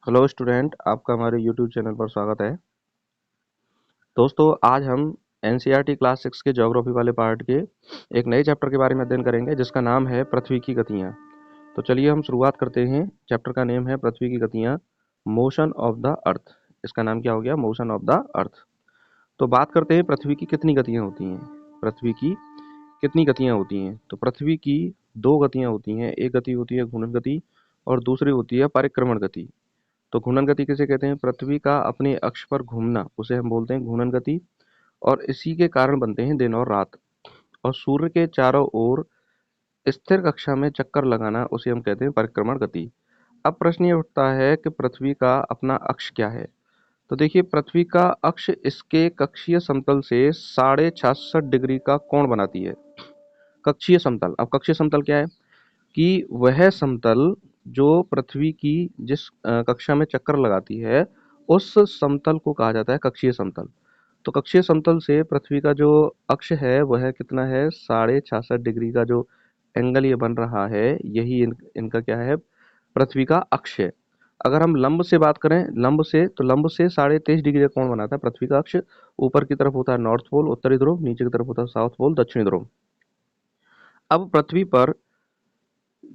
Hello student, आपका हमारे YouTube channel पर स्वागत है। दोस्तों, आज हम एनसीईआरटी क्लास 6 के ज्योग्राफी वाले पार्ट के एक नए चैप्टर के बारे में अध्ययन करेंगे जिसका नाम है पृथ्वी की गतियाँ। तो चलिए हम शुरुआत करते हैं। चैप्टर का नेम है पृथ्वी की गतियाँ, मोशन ऑफ द अर्थ। इसका नाम क्या हो गया? Motion of the earth. तो बात करते हैं पृथ्वी की कितनी गतियाँ होती हैं। पृथ्वी की कितनी गतियाँ होती हैं? तो पृथ्वी की दो गतियाँ होती हैं। एक गति होती है घूर्णन गति और दूसरी होती है परिक्रमण गति। तो घूर्णन गति किसे कहते हैं? पृथ्वी का अपने अक्ष पर घूमना, उसे हम बोलते हैं घूर्णन गति। और इसी के कारण बनते हैं दिन और रात। और सूर्य के चारों ओर स्थिर कक्षा में चक्कर लगाना, उसे हम कहते हैं परिक्रमण गति। अब प्रश्न ये उठता है कि पृथ्वी का अपना अक्ष क्या है। तो देखिए, पृथ्वी का अक्ष इसके कक्षीय समतल से 66.5 डिग्री का कोण बनाती है। कक्षीय समतल, अब कक्षीय समतल क्या है कि वह समतल जो पृथ्वी की जिस कक्षा में चक्कर लगाती है, उस समतल को कहा जाता है कक्षीय समतल। तो कक्षीय समतल से पृथ्वी का जो अक्ष है वह कितना है? 66.5 डिग्री का जो एंगल ये बन रहा है, यही इनका क्या है? पृथ्वी का अक्ष है। अगर हम लंब से बात करें, लंब से, तो लंब से 23.5 डिग्री का कोण बनाता है पृथ्वी का अक्ष। ऊपर की तरफ होता है नॉर्थ पोल उत्तरी ध्रुव, नीचे की तरफ होता है साउथ पोल दक्षिणी ध्रुव। अब पृथ्वी पर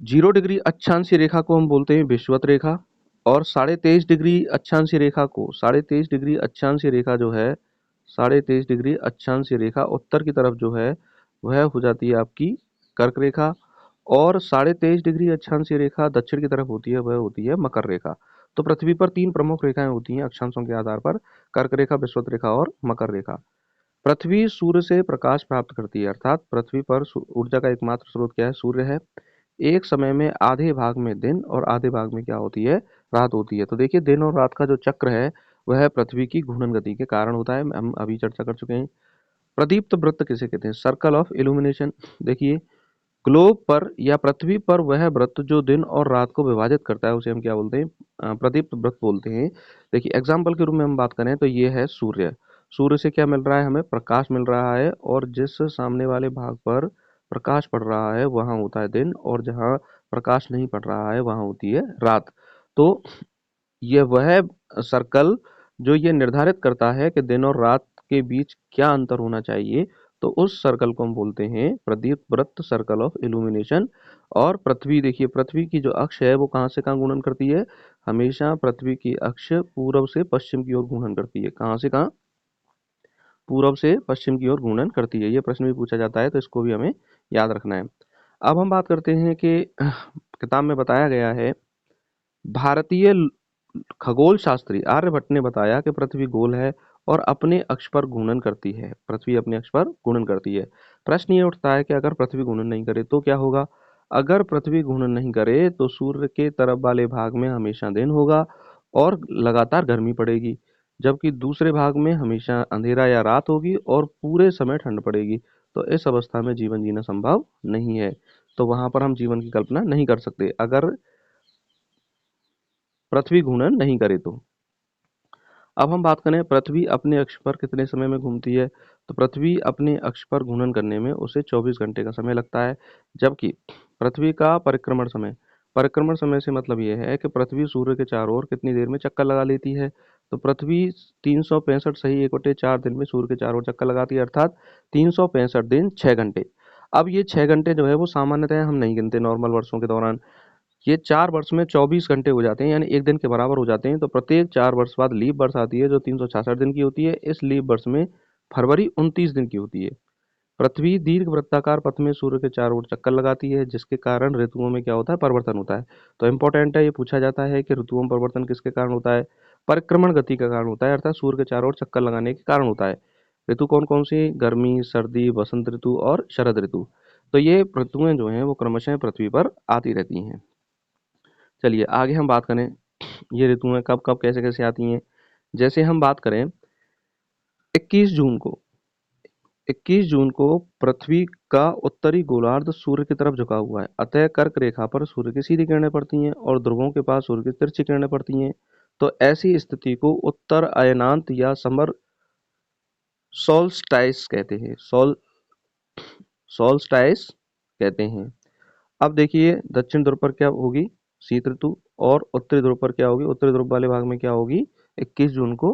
0 डिग्री अक्षांशीय रेखा को हम बोलते हैं विषुवत रेखा। और 23.5 डिग्री अक्षांशीय रेखा को, 23.5 डिग्री अक्षांशीय रेखा जो है, 23.5 डिग्री अक्षांशीय रेखा उत्तर की तरफ जो है वह हो जाती है आपकी कर्क रेखा। और 23.5 डिग्री अक्षांशीय रेखा दक्षिण की तरफ होती है, वह होती है मकर रेखा। तो पृथ्वी पर तीन प्रमुख रेखाएं होती हैं अक्षांशों के आधार पर: कर्क रेखा, विषुवत रेखा और मकर रेखा। पृथ्वी सूर्य से प्रकाश प्राप्त करती है, अर्थात पृथ्वी पर ऊर्जा का एकमात्र स्रोत क्या है? सूर्य है। एक समय में आधे भाग में दिन और आधे भाग में क्या होती है? रात होती है। तो देखिए, दिन और रात का जो चक्र है वह पृथ्वी की घूर्णन गति के कारण होता है। हम अभी चर्चा कर चुके हैं। प्रदीप्त वृत्त किसे कहते हैं? Circle of illumination. देखिए, ग्लोब पर या पृथ्वी पर वह वृत्त जो दिन और रात को विभाजित करता है, उसे हम क्या बोलते हैं? प्रदीप्त वृत्त बोलते हैं। देखिए, एग्जाम्पल के रूप में हम बात करें तो ये है सूर्य। सूर्य से क्या मिल रहा है? हमें प्रकाश मिल रहा है। और जिस सामने वाले भाग पर प्रकाश पड़ रहा है वहां होता है दिन, और जहां प्रकाश नहीं पड़ रहा है वहां होती है रात। तो ये वह सर्कल जो ये निर्धारित करता है कि दिन और रात के बीच क्या अंतर होना चाहिए, तो उस सर्कल को हम बोलते हैं प्रदीप्त वृत्त, सर्कल ऑफ इल्यूमिनेशन। और पृथ्वी, देखिए पृथ्वी की जो अक्ष है वो कहाँ से कहाँ घूर्णन करती है? हमेशा पृथ्वी की अक्ष पूर्व से पश्चिम की ओर घूर्णन करती है। कहाँ से कहाँ? पूर्व से पश्चिम की ओर घूर्णन करती है। ये प्रश्न भी पूछा जाता है, तो इसको भी हमें याद रखना है। अब हम बात करते हैं कि किताब में बताया गया है, भारतीय खगोल शास्त्री आर्यभट्ट ने बताया कि पृथ्वी गोल है और अपने अक्ष पर घूर्णन करती है। पृथ्वी अपने अक्ष पर घूर्णन करती है। प्रश्न ये उठता है कि अगर पृथ्वी घूर्णन नहीं करे तो क्या होगा? अगर पृथ्वी घूर्णन नहीं करे तो सूर्य के तरफ वाले भाग में हमेशा दिन होगा और लगातार गर्मी पड़ेगी, जबकि दूसरे भाग में हमेशा अंधेरा या रात होगी और पूरे समय ठंड पड़ेगी। तो इस अवस्था में जीवन जीना संभव नहीं है। तो वहां पर हम जीवन की कल्पना नहीं कर सकते अगर पृथ्वी घूर्णन नहीं करे तो। अब हम बात करें पृथ्वी अपने अक्ष पर कितने समय में घूमती है। तो पृथ्वी अपने अक्ष पर घूर्णन करने में उसे 24 घंटे का समय लगता है। जबकि पृथ्वी का परिक्रमण समय, परिक्रमण समय से मतलब यह है कि पृथ्वी सूर्य के चारों ओर कितनी देर में चक्कर लगा लेती है। तो पृथ्वी 365 सही 1/4 दिन में सूर्य के चारों ओर चक्कर लगाती है, अर्थात 365 दिन 6 घंटे। अब ये 6 घंटे जो है वो सामान्यतः हम नहीं गिनते नॉर्मल वर्षों के दौरान। ये 4 वर्ष में 24 घंटे हो जाते हैं, यानी एक दिन के बराबर हो जाते हैं। तो प्रत्येक 4 वर्ष बाद लीप वर्ष आती है जो 366 दिन की होती है। इस लीप वर्ष में फरवरी 29 दिन की होती है। पृथ्वी दीर्घ वृत्ताकार पथ में सूर्य के चारों ओर चक्कर लगाती है, जिसके कारण ऋतुओं में क्या होता है? परिवर्तन होता है। तो इंपॉर्टेंट है, ये पूछा जाता है कि ऋतुओं में परिवर्तन किसके कारण होता है? परिक्रमण गति का कारण होता है, अर्थात सूर्य के चारों ओर चक्कर लगाने के कारण होता है। ऋतु कौन कौन सी? गर्मी, सर्दी, बसंत ऋतु और शरद ऋतु। तो ये ऋतुएं जो हैं वो क्रमशः पृथ्वी पर आती रहती हैं। चलिए आगे हम बात करें, ये ऋतुएं कब कब कैसे कैसे आती हैं। जैसे हम बात करें 21 जून को, 21 जून को पृथ्वी का उत्तरी गोलार्ध सूर्य की तरफ झुका हुआ है, अतः कर्क रेखा पर सूर्य की सीधी किरणें पड़ती हैं और ध्रुवों के पास सूर्य की तिरछी किरणें पड़ती हैं। तो ऐसी स्थिति को उत्तर अयनांत या समर सोल्स्टाइस कहते हैं। सोल्स्टाइस कहते हैं। अब देखिए, दक्षिण ध्रुव पर क्या होगी? शीत ऋतु। और उत्तरी ध्रुव पर क्या होगी, उत्तरी ध्रुव वाले भाग में क्या होगी, 21 जून को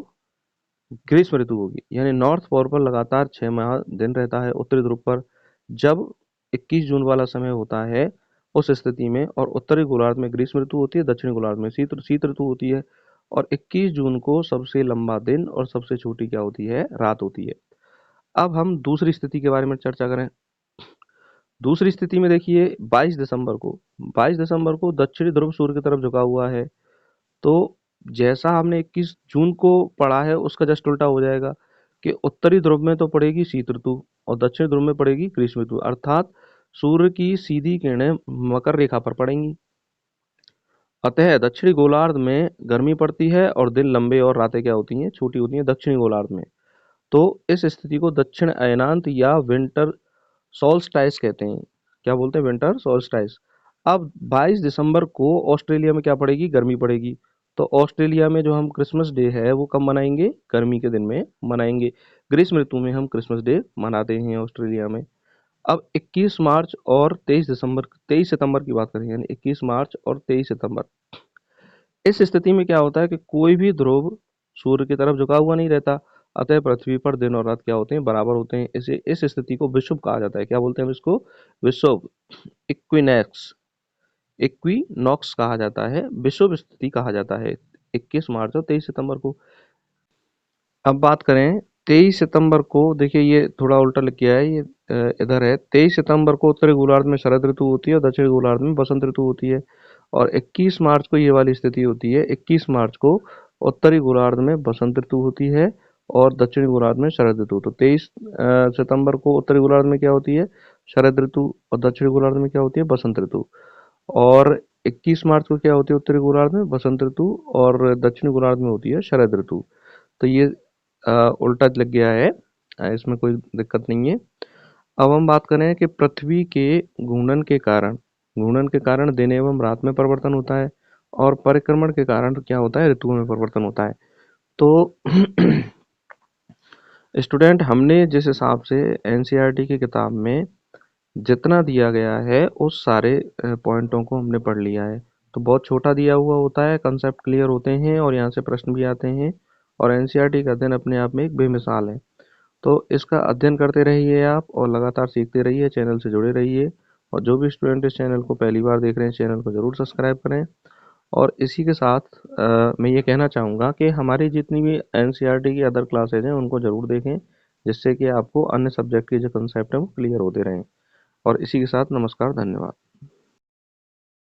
ग्रीष्म ऋतु होगी। यानी नॉर्थ पोल पर लगातार 6 माह दिन रहता है, उत्तरी ध्रुव पर जब 21 जून वाला समय होता है उस स्थिति में, और उत्तरी गोलार्ध में ग्रीष्म ऋतु होती है, दक्षिणी गोलार्ध में शीत शीत ऋतु होती है। और 21 जून को सबसे लंबा दिन और सबसे छोटी क्या होती है, रात होती है। अब हम दूसरी स्थिति के बारे में चर्चा करें। दूसरी स्थिति में देखिए 22 दिसंबर को दक्षिणी ध्रुव सूर्य की तरफ झुका हुआ है। तो जैसा हमने 21 जून को पढ़ा है उसका जस्ट उल्टा हो जाएगा कि उत्तरी ध्रुव में तो पड़ेगी शीत ऋतु और दक्षिण ध्रुव में पड़ेगी ग्रीष्म ऋतु, अर्थात सूर्य की सीधी किरणें मकर रेखा पर पड़ेंगी। अतः दक्षिणी गोलार्ध में गर्मी पड़ती है और दिन लंबे और रातें क्या होती हैं, छोटी होती हैं दक्षिणी गोलार्ध में। तो इस स्थिति को दक्षिण अयनांत या विंटर सोल्स्टाइस कहते हैं। क्या बोलते हैं, विंटर सोल्स्टाइस। अब 22 दिसंबर को ऑस्ट्रेलिया में क्या पड़ेगी, गर्मी पड़ेगी। तो ऑस्ट्रेलिया में जो हम क्रिसमस डे है वो कब मनाएंगे, गर्मी के दिन में मनाएंगे। ग्रीष्म ऋतु में हम क्रिसमस डे मनाते हैं ऑस्ट्रेलिया में। अब 21 मार्च और 23 सितंबर की बात करें, यानी 21 मार्च और 23 सितंबर। इस स्थिति में क्या होता है कि कोई भी ध्रुव सूर्य की तरफ झुका हुआ नहीं रहता, अतः पृथ्वी पर दिन और रात क्या होते हैं, बराबर होते हैं। इसे इस स्थिति को विषुव कहा जाता है। क्या बोलते हैं हम इसको, विषुव, इक्विनेक्स, इक्विनॉक्स कहा जाता है, विषुव स्थिति कहा जाता है 21 मार्च और 23 सितंबर को। अब बात करें 23 सितंबर को, देखिए ये थोड़ा उल्टा लिख किया है, ये इधर है। 23 सितंबर को उत्तरी गोलार्ध में शरद ऋतु होती है और दक्षिणी गोलार्ध में बसंत ऋतु होती है। और 21 मार्च को ये वाली स्थिति होती है, 21 मार्च को उत्तरी गोलार्ध में बसंत ऋतु होती है और दक्षिणी गोलार्ध में शरद ऋतु। तो 23 सितंबर को उत्तरी गोलार्ध में क्या होती है, शरद ऋतु, और दक्षिणी गोलार्ध में क्या होती है, बसंत ऋतु। और 21 मार्च को क्या होती है, उत्तरी गोलार्ध में बसंत ऋतु और दक्षिणी गोलार्ध में होती है शरद ऋतु। तो ये उल्टा लग गया है, इसमें कोई दिक्कत नहीं है। अब हम बात करें कि पृथ्वी के घूर्णन के कारण दिन एवं रात में परिवर्तन होता है, और परिक्रमण के कारण क्या होता है, ऋतुओं में परिवर्तन होता है। तो स्टूडेंट, हमने जिस हिसाब से एनसीईआरटी की किताब में जितना दिया गया है उस सारे पॉइंटों को हमने पढ़ लिया है। तो बहुत छोटा दिया हुआ होता है, कंसेप्ट क्लियर होते हैं और यहाँ से प्रश्न भी आते हैं। और एनसीईआरटी का अध्ययन अपने आप में एक बेमिसाल है। तो इसका अध्ययन करते रहिए आप और लगातार सीखते रहिए, चैनल से जुड़े रहिए। और जो भी स्टूडेंट इस चैनल को पहली बार देख रहे हैं, चैनल को ज़रूर सब्सक्राइब करें। और इसी के साथ मैं ये कहना चाहूँगा कि हमारी जितनी भी एनसीईआरटी की अदर क्लासेज हैं उनको ज़रूर देखें, जिससे कि आपको अन्य सब्जेक्ट के जो कंसेप्ट हैं वो क्लियर होते रहें। और इसी के साथ नमस्कार, धन्यवाद।